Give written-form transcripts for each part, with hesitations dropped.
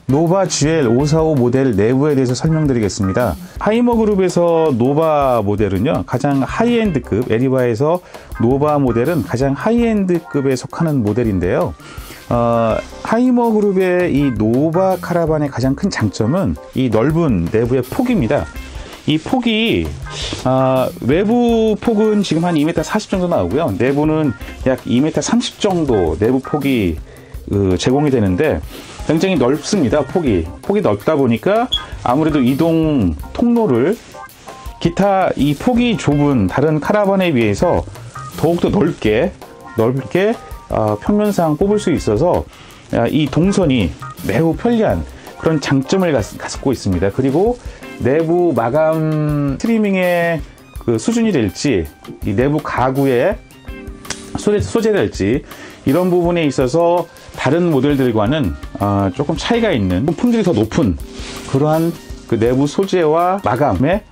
노바 GL545 모델 내부에 대해서 설명드리겠습니다. 하이머 그룹에서 노바 모델은요, 가장 하이엔드급, 에리바에서 노바 모델은 가장 하이엔드급에 속하는 모델인데요. 하이머 그룹의 이 노바 카라반의 가장 큰 장점은 이 넓은 내부의 폭입니다. 이 폭이 외부 폭은 지금 한 2m 40 정도 나오고요. 내부는 약 2m 30 정도 내부 폭이 제공이 되는데 굉장히 넓습니다. 폭이 넓다 보니까 아무래도 이동 통로를 기타 이 폭이 좁은 다른 카라반에 비해서 더욱더 넓게 평면상 뽑을 수 있어서 이 동선이 매우 편리한 그런 장점을 갖고 있습니다. 그리고 내부 마감 트리밍의 그 수준이 될지, 이 내부 가구의 소재랄지 이런 부분에 있어서 다른 모델들과는 조금 차이가 있는, 품질이 더 높은 그러한 그 내부 소재와 마감의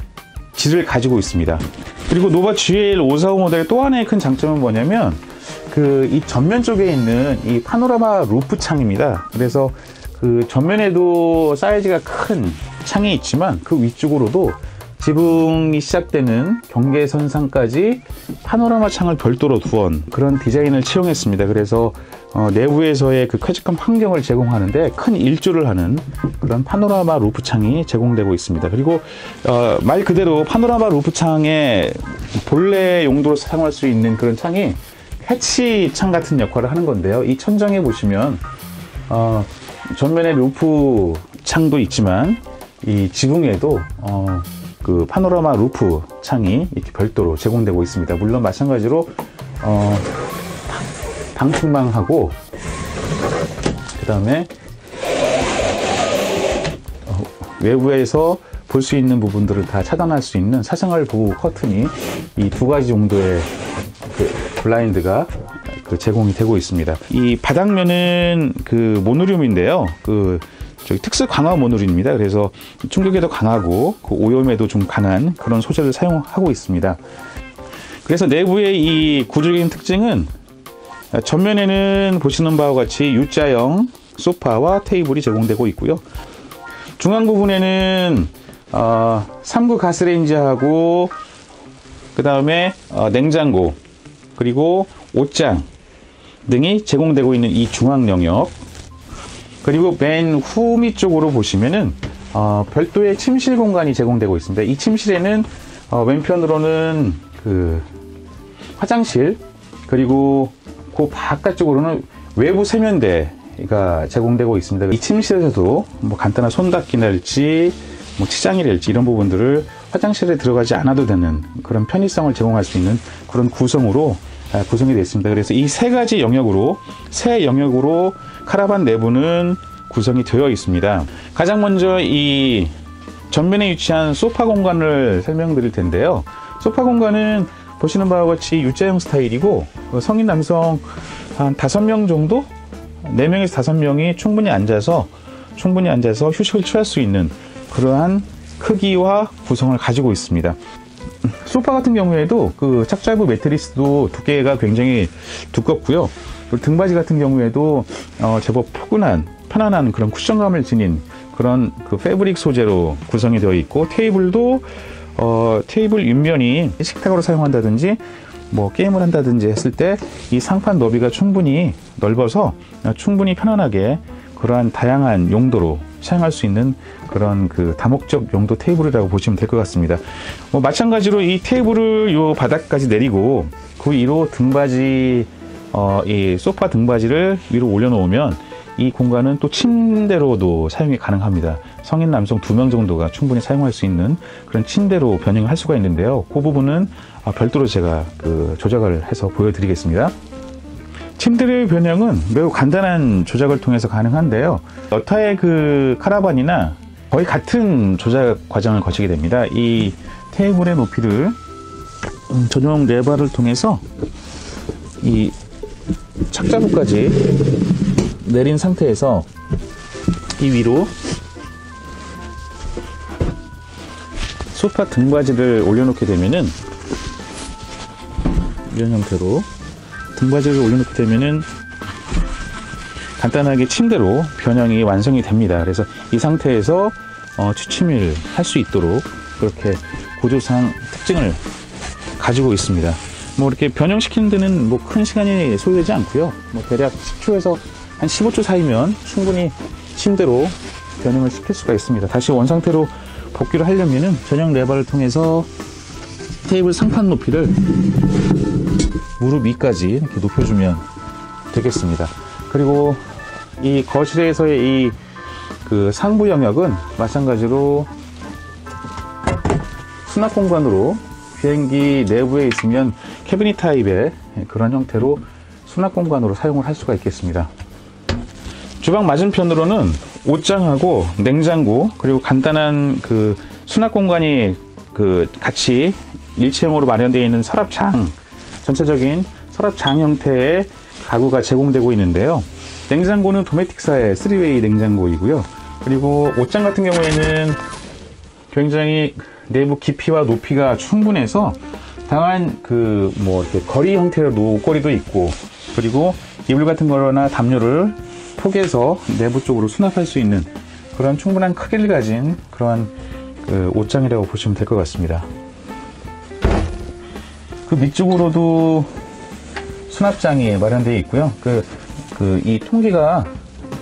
질을 가지고 있습니다. 그리고 노바 GL545 모델의 또 하나의 큰 장점은 뭐냐면 이 전면 쪽에 있는 이 파노라마 루프 창입니다. 그래서 그 전면에도 사이즈가 큰 창이 있지만 그 위쪽으로도 지붕이 시작되는 경계선상까지 파노라마 창을 별도로 두은 그런 디자인을 채용했습니다. 그래서 내부에서의 그 쾌적한 환경을 제공하는데 큰 일조를 하는 그런 파노라마 루프 창이 제공되고 있습니다. 그리고 말 그대로 파노라마 루프 창의 본래 용도로 사용할 수 있는 그런 창이 해치 창 같은 역할을 하는 건데요. 이 천장에 보시면 전면에 루프 창도 있지만 이 지붕에도 그 파노라마 루프 창이 이렇게 별도로 제공되고 있습니다. 물론 마찬가지로 방충망하고 그 다음에 외부에서 볼 수 있는 부분들을 다 차단할 수 있는 사생활 보호 커튼이 이 두 가지 정도의 그 블라인드가 제공이 되고 있습니다. 이 바닥면은 그 모노륨인데요. 저기 특수 강화 모듈입니다. 그래서 충격에도 강하고 그 오염에도 좀 강한 그런 소재를 사용하고 있습니다. 그래서 내부의 이 구조적인 특징은 전면에는 보시는 바와 같이 U자형 소파와 테이블이 제공되고 있고요. 중앙 부분에는 3구 가스레인지하고 그 다음에 냉장고 그리고 옷장 등이 제공되고 있는 이 중앙 영역, 그리고 맨 후미 쪽으로 보시면은 별도의 침실 공간이 제공되고 있습니다. 이 침실에는 왼편으로는 그 화장실, 그리고 그 바깥쪽으로는 외부 세면대가 제공되고 있습니다. 이 침실에서도 뭐 간단한 손닦기랄지 뭐 치장이랄지 이런 부분들을 화장실에 들어가지 않아도 되는 그런 편의성을 제공할 수 있는 그런 구성으로 구성이 되어 있습니다. 그래서 이 세 가지 영역으로, 카라반 내부는 구성이 되어 있습니다. 가장 먼저 이 전면에 위치한 소파 공간을 설명드릴 텐데요. 소파 공간은 보시는 바와 같이 U자형 스타일이고 성인 남성 한 5명 정도? 4명에서 5명이 충분히 앉아서 휴식을 취할 수 있는 그러한 크기와 구성을 가지고 있습니다. 소파 같은 경우에도 그 착자부 매트리스도 두께가 굉장히 두껍고요. 등받이 같은 경우에도 제법 포근한 편안한 그런 쿠션감을 지닌 그런 그 패브릭 소재로 구성이 되어 있고, 테이블도 테이블 윗면이 식탁으로 사용한다든지 뭐 게임을 한다든지 했을 때 이 상판 너비가 충분히 넓어서 충분히 편안하게 그러한 다양한 용도로 사용할 수 있는 그런 그 다목적 용도 테이블이라고 보시면 될 것 같습니다. 마찬가지로 이 테이블을 요 바닥까지 내리고 그 위로 등받이 이 소파 등받이를 위로 올려놓으면 이 공간은 또 침대로도 사용이 가능합니다. 성인 남성 2명 정도가 충분히 사용할 수 있는 그런 침대로 변형을 할 수가 있는데요. 그 부분은 별도로 제가 그 조작을 해서 보여드리겠습니다. 침대의 변형은 매우 간단한 조작을 통해서 가능한데요. 여타의 그 카라반이나 거의 같은 조작 과정을 거치게 됩니다. 이 테이블의 높이를 전용 레버를 통해서 이 착자부까지 내린 상태에서 이 위로 소파 등받이를 올려놓게 되면은, 이런 형태로 등받이를 올려놓게 되면은 간단하게 침대로 변형이 완성이 됩니다. 그래서 이 상태에서 취침을 할 수 있도록 그렇게 구조상 특징을 가지고 있습니다. 뭐 이렇게 변형시키는 데는 뭐 큰 시간이 소요되지 않고요. 뭐 대략 10초에서 한 15초 사이면 충분히 침대로 변형을 시킬 수가 있습니다. 다시 원상태로 복귀를 하려면은 전용 레버를 통해서 테이블 상판 높이를 무릎 위까지 이렇게 높여주면 되겠습니다. 그리고 이 거실에서의 이 그 상부 영역은 마찬가지로 수납 공간으로 비행기 내부에 있으면 캐비닛 타입의 그런 형태로 수납 공간으로 사용을 할 수가 있겠습니다. 주방 맞은편으로는 옷장하고 냉장고, 그리고 간단한 그 수납 공간이 그 같이 일체형으로 마련되어 있는 서랍장, 전체적인 서랍장 형태의 가구가 제공되고 있는데요. 냉장고는 도메틱사의 3웨이 냉장고이고요. 그리고 옷장 같은 경우에는 굉장히 내부 깊이와 높이가 충분해서 다양한 그 뭐 이렇게 거리 형태의 옷걸이도 있고, 그리고 이불 같은 거나 담요를 포개서 내부 쪽으로 수납할 수 있는 그런 충분한 크기를 가진 그러한 그 옷장이라고 보시면 될 것 같습니다. 그 밑쪽으로도 수납장이 마련되어 있고요. 이 통기가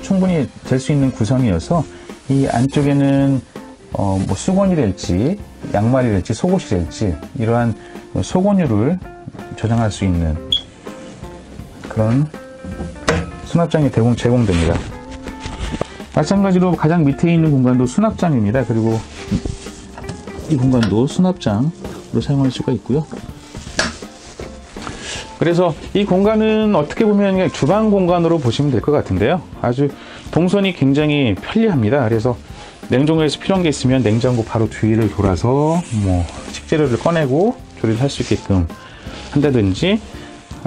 충분히 될 수 있는 구성이어서 이 안쪽에는 뭐 수건이랄지 양말이랄지 속옷이랄지 이러한 속원유를 저장할 수 있는 그런 수납장이 제공됩니다. 마찬가지로 가장 밑에 있는 공간도 수납장입니다. 그리고 이 공간도 수납장으로 사용할 수가 있고요. 그래서 이 공간은 어떻게 보면 그냥 주방 공간으로 보시면 될 것 같은데요. 아주 동선이 굉장히 편리합니다. 그래서 냉장고에서 필요한 게 있으면 냉장고 바로 뒤를 돌아서 뭐 식재료를 꺼내고 조리를 할 수 있게끔 한다든지,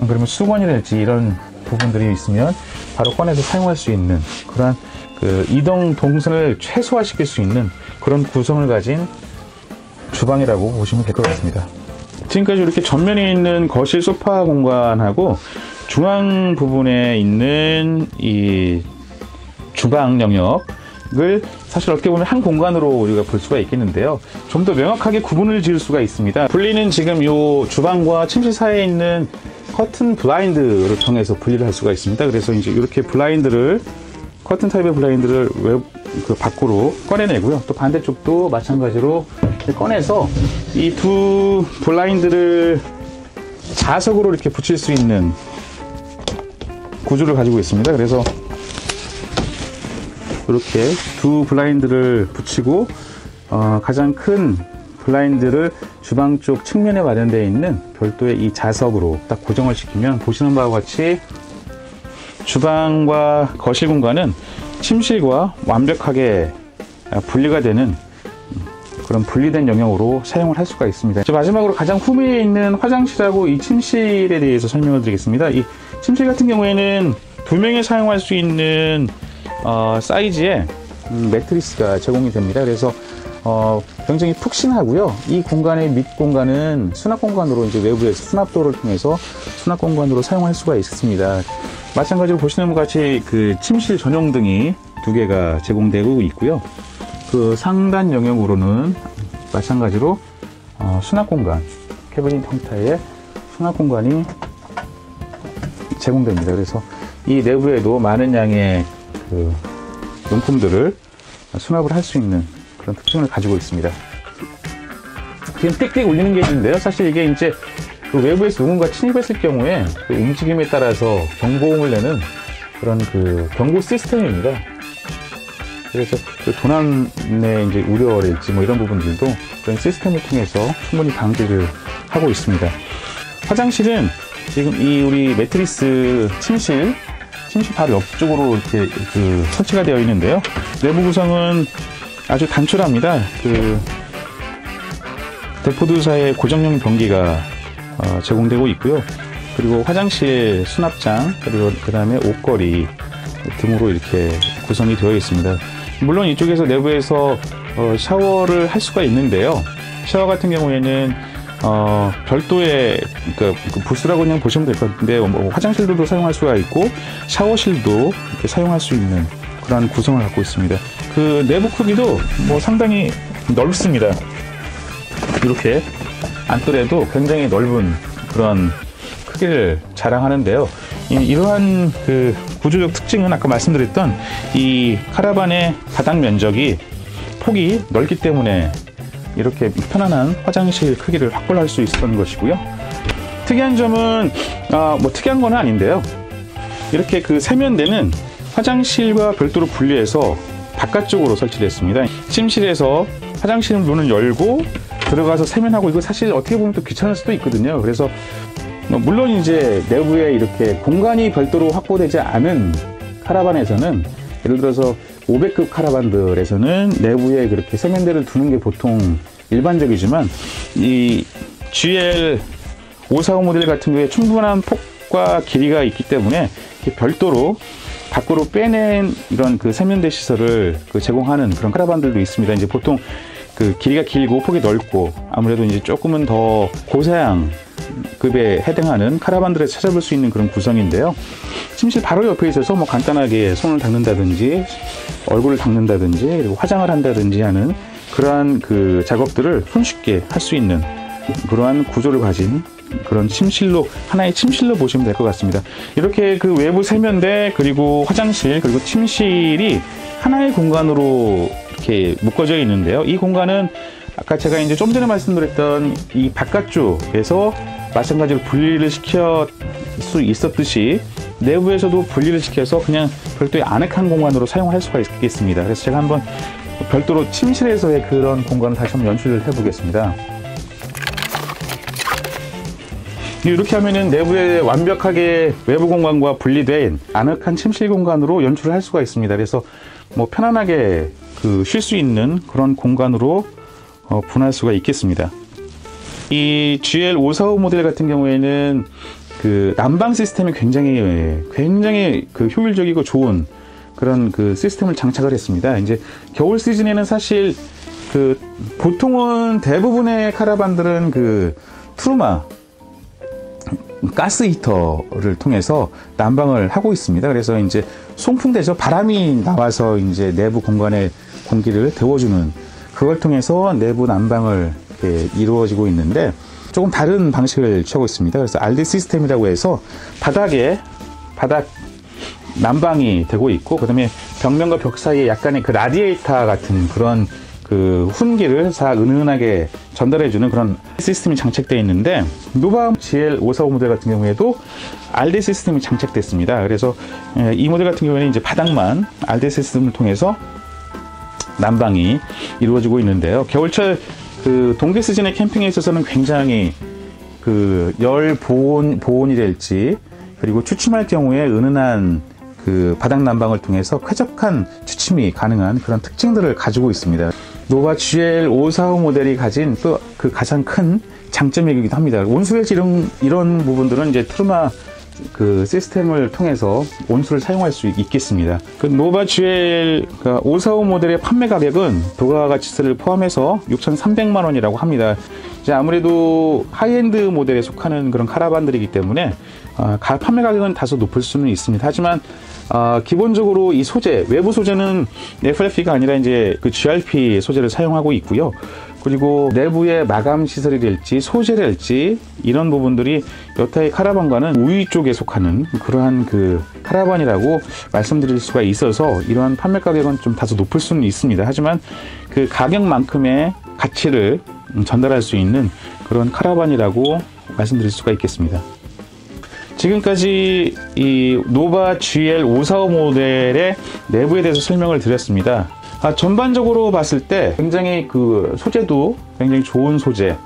그러면 수건이랄지 이런 부분들이 있으면 바로 꺼내서 사용할 수 있는 그런 그 이동 동선을 최소화시킬 수 있는 그런 구성을 가진 주방이라고 보시면 될 것 같습니다. 지금까지 이렇게 전면에 있는 거실 소파 공간하고 중앙 부분에 있는 이 주방 영역을 사실 어떻게 보면 한 공간으로 우리가 볼 수가 있겠는데요. 좀 더 명확하게 구분을 지을 수가 있습니다. 분리는 지금 이 주방과 침실 사이에 있는 커튼 블라인드를 통해서 분리를 할 수가 있습니다. 그래서 이제 이렇게 블라인드를, 커튼 타입의 블라인드를 밖으로 꺼내내고요. 또 반대쪽도 마찬가지로 꺼내서 이 두 블라인드를 자석으로 이렇게 붙일 수 있는 구조를 가지고 있습니다. 그래서 이렇게 두 블라인드를 붙이고 가장 큰 블라인드를 주방 쪽 측면에 마련되어 있는 별도의 이 자석으로 딱 고정을 시키면 보시는 바와 같이 주방과 거실 공간은 침실과 완벽하게 분리가 되는 그런 분리된 영역으로 사용을 할 수가 있습니다. 마지막으로 가장 후미에 있는 화장실하고 이 침실에 대해서 설명을 드리겠습니다. 이 침실 같은 경우에는 2명이 사용할 수 있는 사이즈의 매트리스가 제공이 됩니다. 그래서 굉장히 푹신하고요. 이 공간의 밑 공간은 수납 공간으로 이제 외부에서 수납도를 통해서 수납 공간으로 사용할 수가 있습니다. 마찬가지로 보시는 것 같이 그 침실 전용 등이 2개가 제공되고 있고요. 그 상단 영역으로는 마찬가지로 수납 공간, 캐비닛 형태의 수납 공간이 제공됩니다. 그래서 이 내부에도 많은 양의 그 용품들을 수납을 할 수 있는 그런 특징을 가지고 있습니다. 지금 띡띡 울리는 게 있는데요. 사실 이게 이제 그 외부에서 누군가 침입했을 경우에 그 움직임에 따라서 경보음을 내는 그런 그 경고 시스템입니다. 그래서 그 도난의 이제 우려랄지 뭐 이런 부분들도 그런 시스템을 통해서 충분히 방지를 하고 있습니다. 화장실은 지금 이 우리 매트리스 침실 바로 옆쪽으로 이렇게 설치가 되어 있는데요. 내부 구성은 아주 단촐합니다. 그 데포드사의 고정형 변기가 제공되고 있고요. 그리고 화장실 수납장, 그리고 그 다음에 옷걸이 등으로 이렇게 구성이 되어 있습니다. 물론 이쪽에서 내부에서 샤워를 할 수가 있는데요. 샤워 같은 경우에는 별도의 그 부스라고 그냥 보시면 될 것 같은데, 뭐 화장실도 사용할 수가 있고 샤워실도 이렇게 사용할 수 있는 그런 구성을 갖고 있습니다. 그 내부 크기도 뭐 상당히 넓습니다. 이렇게 앉더라도 굉장히 넓은 그런 크기를 자랑하는데요. 이러한 그 구조적 특징은 아까 말씀드렸던 이 카라반의 바닥 면적이 폭이 넓기 때문에 이렇게 편안한 화장실 크기를 확보를 할 수 있었던 것이고요. 특이한 점은 뭐 특이한 건 아닌데요. 이렇게 그 세면대는 화장실과 별도로 분리해서 바깥쪽으로 설치됐습니다. 침실에서 화장실 문을 열고 들어가서 세면하고, 이거 사실 어떻게 보면 또 귀찮을 수도 있거든요. 그래서 물론 이제 내부에 이렇게 공간이 별도로 확보되지 않은 카라반에서는, 예를 들어서 500급 카라반들에서는 내부에 그렇게 세면대를 두는 게 보통 일반적이지만, 이 GL 545 모델 같은 경우에 충분한 폭과 길이가 있기 때문에 별도로 밖으로 빼낸 이런 그 세면대 시설을 제공하는 그런 카라반들도 있습니다. 이제 보통 그 길이가 길고 폭이 넓고 아무래도 이제 조금은 더 고사양급에 해당하는 카라반들을 찾아볼 수 있는 그런 구성인데요. 침실 바로 옆에 있어서 뭐 간단하게 손을 닦는다든지 얼굴을 닦는다든지 그리고 화장을 한다든지 하는 그러한 그 작업들을 손쉽게 할 수 있는 그러한 구조를 가진 그런 침실로, 하나의 침실로 보시면 될 것 같습니다. 이렇게 그 외부 세면대, 그리고 화장실, 그리고 침실이 하나의 공간으로 이렇게 묶어져 있는데요. 이 공간은 아까 제가 이제 좀 전에 말씀드렸던 이 바깥쪽에서 마찬가지로 분리를 시킬 수 있었듯이 내부에서도 분리를 시켜서 그냥 별도의 아늑한 공간으로 사용할 수가 있겠습니다. 그래서 제가 한번 별도로 침실에서의 그런 공간을 다시 한번 연출을 해보겠습니다. 이렇게 하면은 내부에 완벽하게 외부 공간과 분리된 아늑한 침실 공간으로 연출을 할 수가 있습니다. 그래서 뭐 편안하게 쉴 수 있는 그런 공간으로 분할 수가 있겠습니다. 이 GL545 모델 같은 경우에는 그 난방 시스템이 굉장히 그 효율적이고 좋은 그런 그 시스템을 장착을 했습니다. 이제 겨울 시즌에는 사실 그 보통은 대부분의 카라반들은 그 트루마 가스 히터를 통해서 난방을 하고 있습니다. 그래서 이제 송풍대죠. 바람이 나와서 이제 내부 공간에 공기를 데워주는, 그걸 통해서 내부 난방을 이렇게 이루어지고 있는데 조금 다른 방식을 취하고 있습니다. 그래서 RD 시스템이라고 해서 바닥 난방이 되고 있고, 그 다음에 벽면과 벽 사이에 약간의 그 라디에이터 같은 그런 그 훈기를 은은하게 전달해주는 그런 시스템이 장착되어 있는데, 노바 GL545 모델 같은 경우에도 RD 시스템이 장착됐습니다. 그래서 이 모델 같은 경우에는 이제 바닥만 RD 시스템을 통해서 난방이 이루어지고 있는데요. 겨울철 그 동계 시즌의 캠핑에 있어서는 굉장히 그 열 보온이 될지, 그리고 추침할 경우에 은은한 그 바닥 난방을 통해서 쾌적한 추침이 가능한 그런 특징들을 가지고 있습니다. 노바 GL545 모델이 가진 또 그 가장 큰 장점이기도 합니다. 온수배지 이런 부분들은 이제 트루마 그 시스템을 통해서 온수를 사용할 수 있겠습니다. 그 노바 GL545 모델의 판매 가격은 부가가치세를 포함해서 6,300만 원이라고 합니다. 이제 아무래도 하이엔드 모델에 속하는 그런 카라반들이기 때문에 판매 가격은 다소 높을 수는 있습니다. 하지만 기본적으로 이 소재, 외부 소재는 FRP가 아니라 이제 그 GRP 소재를 사용하고 있고요. 그리고 내부의 마감 시설이 될지 소재랄지 이런 부분들이 여타의 카라반과는 우위 쪽에 속하는 그러한 그 카라반이라고 말씀드릴 수가 있어서 이러한 판매 가격은 좀 다소 높을 수는 있습니다. 하지만 그 가격만큼의 가치를 전달할 수 있는 그런 카라반이라고 말씀드릴 수가 있겠습니다. 지금까지 이 노바 GL545 모델의 내부에 대해서 설명을 드렸습니다. 전반적으로 봤을 때 굉장히 그 소재도 굉장히 좋은 소재,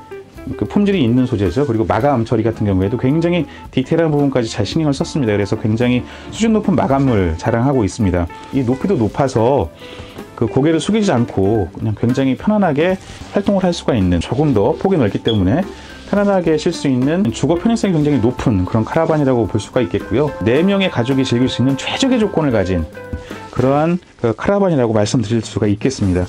그 품질이 있는 소재죠. 그리고 마감 처리 같은 경우에도 굉장히 디테일한 부분까지 잘 신경을 썼습니다. 그래서 굉장히 수준 높은 마감을 자랑하고 있습니다. 이 높이도 높아서 그 고개를 숙이지 않고 그냥 굉장히 편안하게 활동을 할 수가 있는, 조금 더 폭이 넓기 때문에 편안하게 쉴 수 있는 주거 편의성이 굉장히 높은 그런 카라반이라고 볼 수가 있겠고요. 4명의 가족이 즐길 수 있는 최적의 조건을 가진 그러한 카라반이라고 말씀드릴 수가 있겠습니다.